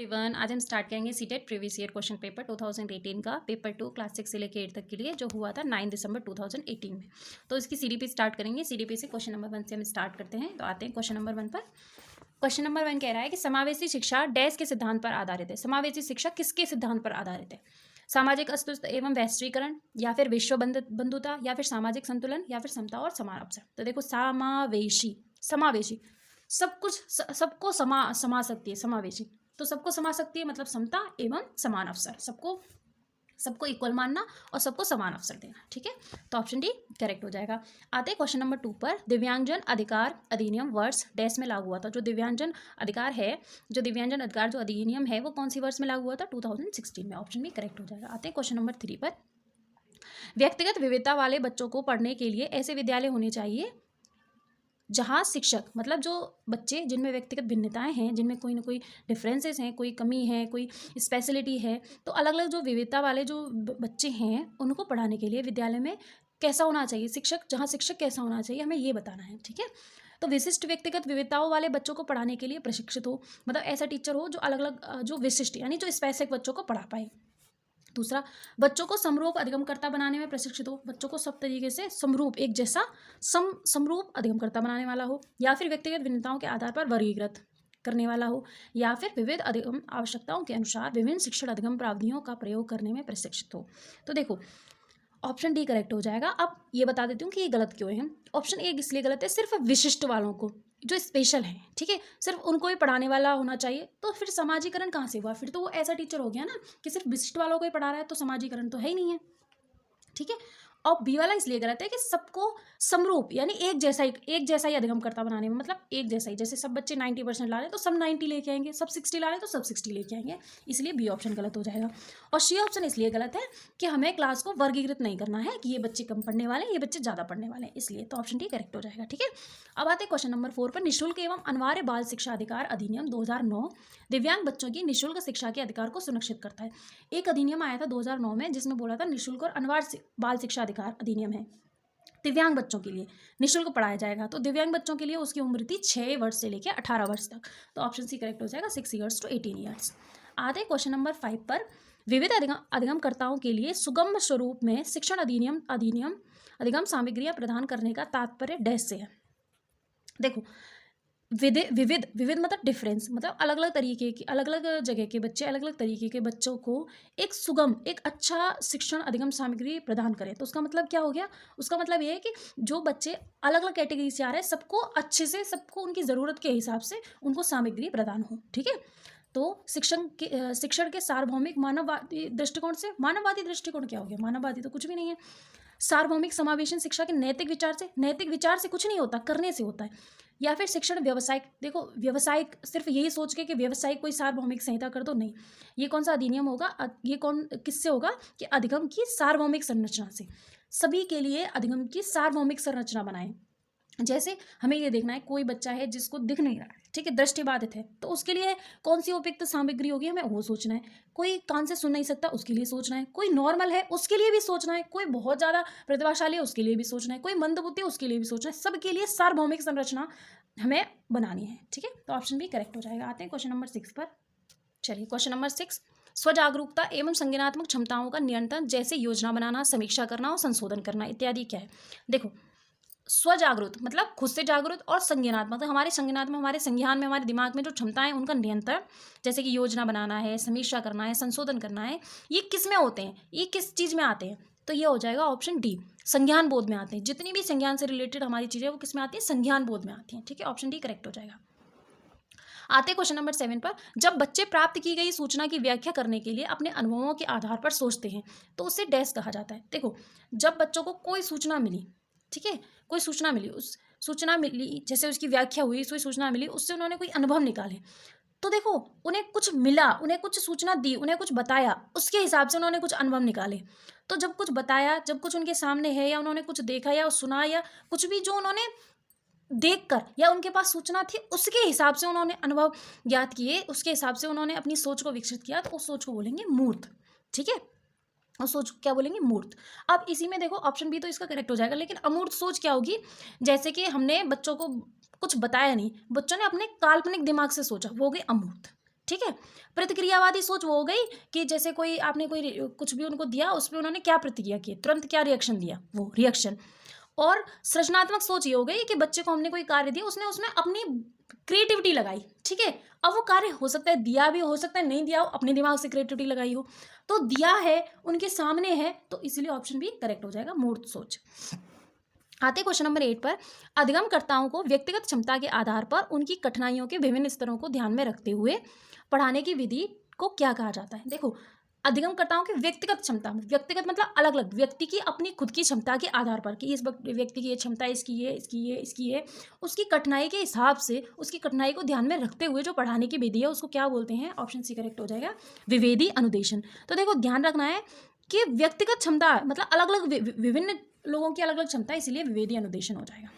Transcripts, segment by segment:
Everyone, आज हम start करेंगे CTET previous year question paper 2018 का पेपर 2 क्लास 6 से लेकर 8 तक के लिए, जो हुआ था 9 दिसंबर 2018 में। तो इसकी सीडीपी स्टार्ट करेंगे। सीडीपी से क्वेश्चन नंबर 1 से हम स्टार्ट करते हैं। तो आते हैं क्वेश्चन नंबर 1 पर। क्वेश्चन नंबर 1 कह रहा है कि समावेशी शिक्षा डैश के सिद्धांत पर आधारित है। समावेशी शिक्षा किसके सिद्धांत पर आधारित है? सामाजिक अस्तित्व एवं वैश्वीकरण, या फिर विश्व बंधुता, या फिर सामाजिक संतुलन, या फिर समता और समान अवसर। तो देखो, समावेशी सब कुछ सबको समा सकती है। समावेशी तो सबको समा सकती है, मतलब समता एवं समान अवसर, सबको इक्वल मानना और सबको समान अवसर देना। ठीक है, तो ऑप्शन डी करेक्ट हो जाएगा। आते हैं क्वेश्चन नंबर 2 पर। दिव्यांगजन अधिकार अधिनियम वर्ष डैश में लागू हुआ था। जो दिव्यांगजन अधिकार जो अधिनियम है वो कौन सी वर्ष में लागू हुआ था? 2016 में। ऑप्शन बी करेक्ट हो जाएगा। आते हैं क्वेश्चन नंबर 3 पर। व्यक्तिगत विविधता वाले बच्चों को पढ़ने के लिए ऐसे विद्यालय होने चाहिए जहाँ शिक्षक, मतलब जो बच्चे जिनमें व्यक्तिगत भिन्नताएं हैं, जिनमें कोई ना कोई डिफरेंसेस हैं, कोई कमी है, कोई स्पेशलिटी है, तो अलग अलग जो विविधता वाले जो बच्चे हैं उनको पढ़ाने के लिए विद्यालय में कैसा होना चाहिए शिक्षक, जहाँ शिक्षक कैसा होना चाहिए, हमें ये बताना है। ठीक है, तो विशिष्ट व्यक्तिगत विविधताओं वाले बच्चों को पढ़ाने के लिए प्रशिक्षित हो, मतलब ऐसा टीचर हो जो अलग अलग जो विशिष्ट यानी जो स्पेसिफिक बच्चों को पढ़ा पाए। दूसरा, बच्चों को समरूप अधिगमकर्ता बनाने में प्रशिक्षित हो, बच्चों को सब तरीके से समरूप, एक जैसा समरूप अधिगमकर्ता बनाने वाला हो, या फिर व्यक्तिगत भिन्नताओं के आधार पर वर्गीकृत करने वाला हो, या फिर विविध अधिगम आवश्यकताओं के अनुसार विभिन्न शिक्षण अधिगम प्रावधानों का प्रयोग करने में प्रशिक्षित हो। तो देखो, ऑप्शन डी करेक्ट हो जाएगा। अब ये बता देती हूँ कि ये गलत क्यों है। ऑप्शन ए इसलिए गलत है, सिर्फ विशिष्ट वालों को, जो स्पेशल है, ठीक है, सिर्फ उनको ही पढ़ाने वाला होना चाहिए। तो फिर समाजीकरण कहाँ से हुआ? फिर तो वो ऐसा टीचर हो गया ना कि सिर्फ विशिष्ट वालों को ही पढ़ा रहा है, तो समाजीकरण तो है ही नहीं है। ठीक है, और बी वाला इसलिए गलत है कि सबको समरूप यानी एक जैसा ही अधिगमकर्ता बनाने में, मतलब एक जैसा ही, जैसे सब बच्चे 90% ला रहे हैं तो सब 90 लेके आएंगे, सब 60 ला रहे हैं तो सब 60 लेके आएंगे, इसलिए बी ऑप्शन गलत हो जाएगा। और सी ऑप्शन इसलिए गलत है कि हमें क्लास को वर्गीकृत नहीं करना है कि ये बच्चे कम पढ़ने वाले हैं, ये बच्चे ज़्यादा पढ़ने वाले हैं, इसलिए तो ऑप्शन डी करेक्ट हो जाएगा। ठीक है, अब आते हैं क्वेश्चन नंबर 4 पर। निःशुल्क एवं अनिवार्य बाल शिक्षा अधिकार अधिनियम 2009 दिव्यांग बच्चों की निःशुल्क शिक्षा के अधिकार को सुनिश्चित करता है। एक अधिनियम आया था 2009 में जिसमें बोला था निःशुल्क और अनिवार्य बाल शिक्षा अधिकार अधिनियम है, दिव्यांग बच्चों के लिए निःशुल्क पढ़ाया जाएगा। तो दिव्यांग बच्चों के लिए उसकी उम्र थी 6 वर्ष से लेकर 18 वर्ष तक, तो ऑप्शन सी करेक्ट हो जाएगा, 6 ईयर्स टू 18 ईयर्स। आते हैं क्वेश्चन नंबर 5 पर। विविध अधिगमकर्ताओं के लिए सुगम स्वरूप में शिक्षण अधिगम सामग्रियां प्रदान करने का तात्पर्य डैश से है। देखो, विविध मतलब डिफरेंस, मतलब अलग अलग तरीके की, अलग अलग जगह के बच्चे, अलग अलग तरीके के बच्चों को एक सुगम, एक अच्छा शिक्षण अधिगम सामग्री प्रदान करें। तो उसका मतलब क्या हो गया? उसका मतलब ये है कि जो बच्चे अलग अलग कैटेगरी से आ रहे हैं सबको अच्छे से, सबको उनकी ज़रूरत के हिसाब से उनको सामग्री प्रदान हो। ठीक है, तो शिक्षण के सार्वभौमिक मानववादी दृष्टिकोण से, मानववादी दृष्टिकोण क्या हो गया? मानववादी तो कुछ भी नहीं है। सार्वभौमिक समावेशन शिक्षा के नैतिक विचार से कुछ नहीं होता, करने से होता है। या फिर शिक्षण व्यवसायिक, देखो व्यवसायिक सिर्फ यही सोच के कि व्यवसायिक कोई सार्वभौमिक संहिता कर दो, नहीं। ये कौन सा अधिनियम होगा? ये किससे होगा? कि अधिगम की सार्वभौमिक संरचना से, सभी के लिए अधिगम की सार्वभौमिक संरचना बनाए। जैसे हमें ये देखना है, कोई बच्चा है जिसको दिख नहीं रहा है, ठीक है, दृष्टिबाधित है, तो उसके लिए कौन सी उपयुक्त सामग्री होगी, हमें वो सोचना है। कोई कान से सुन नहीं सकता, उसके लिए सोचना है। कोई नॉर्मल है, उसके लिए भी सोचना है। कोई बहुत ज़्यादा प्रतिभाशाली है, उसके लिए भी सोचना है। कोई मंदबुद्धि है, उसके लिए भी सोचना है। सबके लिए सार्वभौमिक संरचना हमें बनानी है। ठीक है, तो ऑप्शन भी करेक्ट हो जाएगा। आते हैं क्वेश्चन नंबर 6 पर। चलिए, क्वेश्चन नंबर 6। स्वजागरूकता एवं संज्ञानात्मक क्षमताओं का नियंत्रण, जैसे योजना बनाना, समीक्षा करना और संशोधन करना इत्यादि क्या है? देखो, स्वजागरूक मतलब खुद से जागरूक, और संज्ञानात्मक तो हमारे संज्ञान में, हमारे दिमाग में जो क्षमताएं हैं उनका नियंत्रण, जैसे कि योजना बनाना है, समीक्षा करना है, संशोधन करना है, ये किस में होते हैं? ये किस चीज़ में आते हैं? तो ये हो जाएगा ऑप्शन डी, संज्ञान बोध में आते हैं। जितनी भी संज्ञान से रिलेटेड हमारी चीज़ें वो किस में आती है? संज्ञान बोध में आती हैं। ठीक है, ऑप्शन डी करेक्ट हो जाएगा। आते क्वेश्चन नंबर 7 पर। जब बच्चे प्राप्त की गई सूचना की व्याख्या करने के लिए अपने अनुभवों के आधार पर सोचते हैं तो उसे डैश कहा जाता है। देखो, जब बच्चों को कोई सूचना मिली, ठीक है, कोई सूचना मिली, उस सूचना मिली, जैसे उसकी व्याख्या हुई, कोई सूचना मिली, उससे उन्होंने कोई अनुभव निकाले, तो देखो उन्हें कुछ मिला, उन्हें कुछ सूचना दी, उन्हें कुछ बताया, उसके हिसाब से उन्होंने कुछ अनुभव निकाले। तो जब कुछ बताया, जब कुछ उनके सामने है, या उन्होंने कुछ देखा या सुना, या कुछ भी जो उन्होंने देखकर या उनके पास सूचना थी, उसके हिसाब से उन्होंने अनुभव ज्ञात किए, उसके हिसाब से उन्होंने अपनी सोच को विकसित किया, तो उस सोच को बोलेंगे मूर्त। ठीक है, और सोच क्या बोलेंगे? मूर्त। अब इसी में देखो, ऑप्शन बी तो इसका करेक्ट हो जाएगा, लेकिन अमूर्त सोच क्या होगी? जैसे कि हमने बच्चों को कुछ बताया नहीं, बच्चों ने अपने काल्पनिक दिमाग से सोचा, वो हो गई अमूर्त। ठीक है। प्रतिक्रियावादी सोच वो हो गई कि जैसे कोई आपने कोई कुछ भी उनको दिया, उस पर उन्होंने क्या प्रतिक्रिया की, तुरंत क्या रिएक्शन दिया, वो रिएक्शन। और सृजनात्मक सोच ये हो गई कि बच्चे को हमने कोई कार्य दिया, उसने उसमें अपनी क्रिएटिविटी लगाई, ठीक है। अब वो कार्य हो सकता है दिया भी, हो सकता है नहीं दिया हो, अपने दिमाग से क्रिएटिविटी लगाई हो, तो दिया है, उनके सामने है, तो इसलिए ऑप्शन बी करेक्ट हो जाएगा, मूर्त सोच। आते क्वेश्चन नंबर 8 पर। अधिगमकर्ताओं को व्यक्तिगत क्षमता के आधार पर उनकी कठिनाइयों के विभिन्न स्तरों को ध्यान में रखते हुए पढ़ाने की विधि को क्या कहा जाता है। देखो, अधिगमकर्ताओं की व्यक्तिगत क्षमता, व्यक्तिगत मतलब अलग अलग व्यक्ति की अपनी खुद की क्षमता के आधार पर कि इस व्यक्ति की ये क्षमता, इसकी ये, इसकी ये, इसकी ये, उसकी कठिनाई के हिसाब से, उसकी कठिनाई को ध्यान में रखते हुए जो पढ़ाने की विधि है उसको क्या बोलते हैं, ऑप्शन सी करेक्ट हो जाएगा, विभेदी अनुदेशन। तो देखो ध्यान रखना है कि व्यक्तिगत क्षमता मतलब अलग अलग विभिन्न लोगों की अलग अलग क्षमता, इसीलिए विभेदी अनुदेशन हो जाएगा।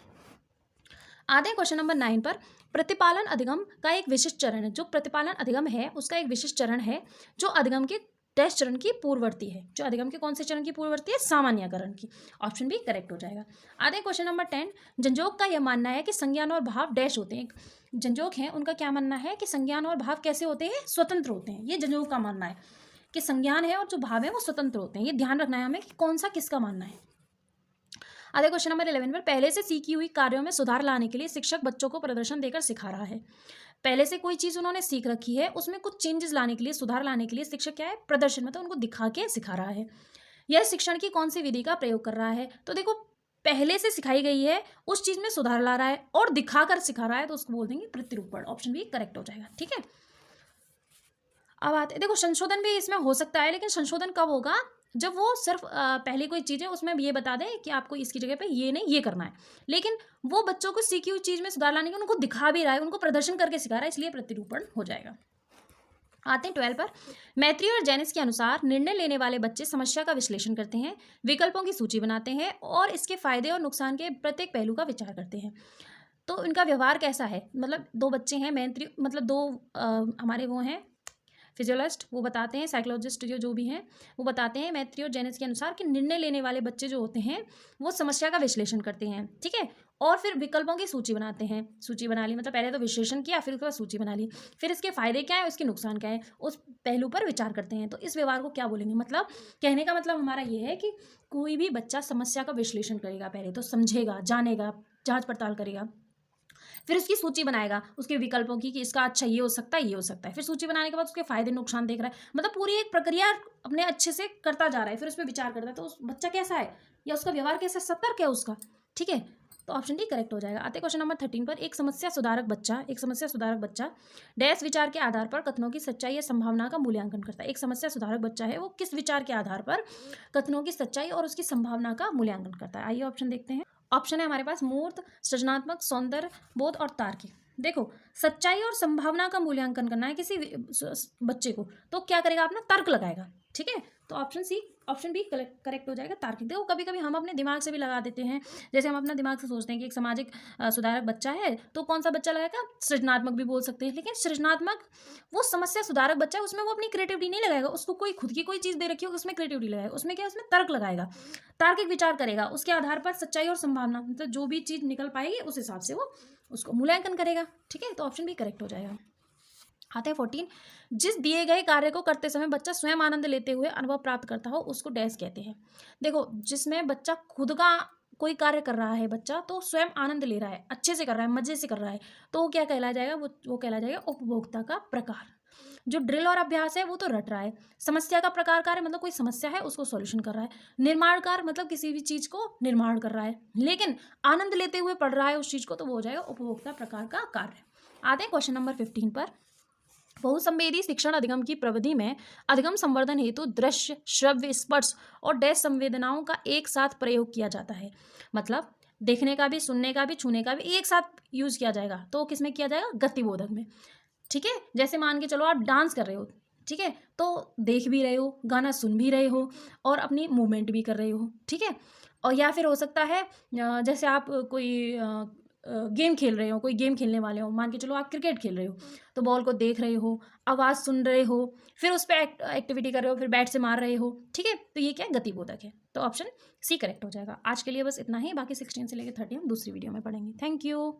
आते हैं क्वेश्चन नंबर 9 पर। प्रतिपालन अधिगम का एक विशिष्ट चरण है। जो प्रतिपालन अधिगम है उसका एक विशिष्ट चरण है जो अधिगम के टेस्ट चरण की पूर्ववर्ती है। जो अधिगम के कौन से चरण की पूर्ववर्ती है, सामान्यकरण की। ऑप्शन बी करेक्ट हो जाएगा। आते हैं क्वेश्चन नंबर 10। जनजोग का यह मानना है कि संज्ञान और भाव डैश होते हैं। जनजोग हैं उनका क्या मानना है कि संज्ञान और भाव कैसे होते हैं, स्वतंत्र होते हैं। ये जनजोग का मानना है कि संज्ञान है और जो भाव है वो स्वतंत्र होते हैं। ये ध्यान रखना है हमें कि कौन सा किसका मानना है। आगे क्वेश्चन नंबर 11 पर। पहले से सीखी हुई कार्यों में सुधार लाने के लिए शिक्षक बच्चों को प्रदर्शन देकर सिखा रहा है। पहले से कोई चीज़ उन्होंने सीख रखी है, उसमें कुछ चेंजेस लाने के लिए, सुधार लाने के लिए शिक्षक क्या है, प्रदर्शन मतलब उनको दिखा के सिखा रहा है। यह शिक्षण की कौन सी विधि का प्रयोग कर रहा है। तो देखो पहले से सिखाई गई है उस चीज़ में सुधार ला रहा है और दिखाकर सिखा रहा है, तो उसको बोल देंगे प्रतिरूपण। ऑप्शन बी करेक्ट हो जाएगा। ठीक है, अब आते देखो संशोधन भी इसमें हो सकता है, लेकिन संशोधन कब होगा, जब वो सिर्फ पहले कोई चीज़ है उसमें ये बता दें कि आपको इसकी जगह पे ये नहीं ये करना है, लेकिन वो बच्चों को सीखी हुई चीज़ में सुधार लाने के उनको दिखा भी रहा है, उनको प्रदर्शन करके सिखा रहा है, इसलिए प्रतिरूपण हो जाएगा। आते हैं 12 पर। मैत्री और जेनिस के अनुसार निर्णय लेने वाले बच्चे समस्या का विश्लेषण करते हैं, विकल्पों की सूची बनाते हैं और इसके फायदे और नुकसान के प्रत्येक पहलू का विचार करते हैं। तो इनका व्यवहार कैसा है, मतलब दो बच्चे हैं, मैत्री मतलब दो हमारे वो हैं फिजियोलॉजिस्ट, वो बताते हैं, साइकोलॉजिस्ट जो भी हैं वो बताते हैं मैत्री और जेनिस के अनुसार कि निर्णय लेने वाले बच्चे जो होते हैं वो समस्या का विश्लेषण करते हैं, ठीक है, और फिर विकल्पों की सूची बनाते हैं। सूची बना ली मतलब पहले तो विश्लेषण किया, फिर उसके बाद सूची बना ली, फिर इसके फायदे क्या है, उसके नुकसान क्या है, उस पहलू पर विचार करते हैं। तो इस व्यवहार को क्या बोलेंगे, मतलब कहने का मतलब हमारा ये है कि कोई भी बच्चा समस्या का विश्लेषण करेगा, पहले तो समझेगा, जानेगा, जाँच पड़ताल करेगा, फिर उसकी सूची बनाएगा उसके विकल्पों की कि इसका अच्छा ये हो सकता है, ये हो सकता है, फिर सूची बनाने के बाद उसके फायदे नुकसान देख रहा है, मतलब पूरी एक प्रक्रिया अपने अच्छे से करता जा रहा है, फिर उस पर विचार करता है। तो उस बच्चा कैसा है या उसका व्यवहार कैसा, सतर्क है उसका, ठीक है, तो ऑप्शन डी करेक्ट हो जाएगा। आते क्वेश्चन नंबर 13 पर। एक समस्या सुधारक बच्चा डैश विचार के आधार पर कथनों की सच्चाई या संभावना का मूल्यांकन करता है। एक समस्या सुधारक बच्चा है वो किस विचार के आधार पर कथनों की सच्चाई और उसकी संभावना का मूल्यांकन करता है। आइए ऑप्शन देखते हैं। ऑप्शन है हमारे पास मूर्त, सृजनात्मक, सौंदर्य बोध और तार्किक। देखो सच्चाई और संभावना का मूल्यांकन करना है किसी बच्चे को, तो क्या करेगा, अपना तर्क लगाएगा, ठीक है, तो ऑप्शन बी करेक्ट हो जाएगा, तार्किक। देखो कभी कभी हम अपने दिमाग से भी लगा देते हैं, जैसे हम अपना दिमाग से सोचते हैं कि एक सामाजिक सुधारक बच्चा है तो कौन सा बच्चा लगाएगा, सृजनात्मक भी बोल सकते हैं, लेकिन सृजनात्मक वो समस्या सुधारक बच्चा है उसमें वो अपनी क्रिएटिविटी नहीं लगाएगा, उसको कोई खुद की कोई चीज़ दे रखी होगी उसमें क्रिएटिविटी लगाएगा, उसमें क्या है, उसमें तर्क लगाएगा, तार्किक विचार करेगा, उसके आधार पर सच्चाई और संभावना मतलब जो भी चीज़ निकल पाएगी उस हिसाब से वो उसको मूल्यांकन करेगा, ठीक है, तो ऑप्शन बी करेक्ट हो जाएगा। आते हैं 14। जिस दिए गए कार्य को करते समय बच्चा स्वयं आनंद लेते हुए अनुभव प्राप्त करता हो उसको डैश कहते हैं। देखो जिसमें बच्चा खुद का कोई कार्य कर रहा है बच्चा तो स्वयं आनंद ले रहा है, अच्छे से कर रहा है, मजे से कर रहा है, तो वो क्या कहला जाएगा, वो कहला जाएगा उपभोक्ता का प्रकार। जो ड्रिल और अभ्यास है वो तो रट रहा है, समस्या का प्रकार कार्य मतलब कोई समस्या है उसको सॉल्यूशन कर रहा है, निर्माण कार्य मतलब किसी भी चीज़ को निर्माण कर रहा है, लेकिन आनंद लेते हुए पढ़ रहा है उस चीज़ को, तो वो हो जाएगा उपभोक्ता प्रकार का कार्य। आते हैं क्वेश्चन नंबर 15 पर। बहुसंवेदी शिक्षण अधिगम की प्रविधि में अधिगम संवर्धन हेतु दृश्य, श्रव्य, स्पर्श और डैश संवेदनाओं का एक साथ प्रयोग किया जाता है, मतलब देखने का भी, सुनने का भी, छूने का भी एक साथ यूज किया जाएगा, तो किसमें किया जाएगा, गतिबोधक में, ठीक है। जैसे मान के चलो आप डांस कर रहे हो, ठीक है, तो देख भी रहे हो, गाना सुन भी रहे हो और अपनी मूवमेंट भी कर रहे हो, ठीक है, और या फिर हो सकता है जैसे आप कोई गेम खेल रहे हो, कोई गेम खेलने वाले हो, मान के चलो आप क्रिकेट खेल रहे हो, तो बॉल को देख रहे हो, आवाज़ सुन रहे हो, फिर उस पर एक्टिविटी कर रहे हो, फिर बैट से मार रहे हो, ठीक है, तो ये क्या है, गतिबोधक है, तो ऑप्शन सी करेक्ट हो जाएगा। आज के लिए बस इतना ही, बाकी 16 से लेकर 30 हम दूसरी वीडियो में पढ़ेंगे। Thank you.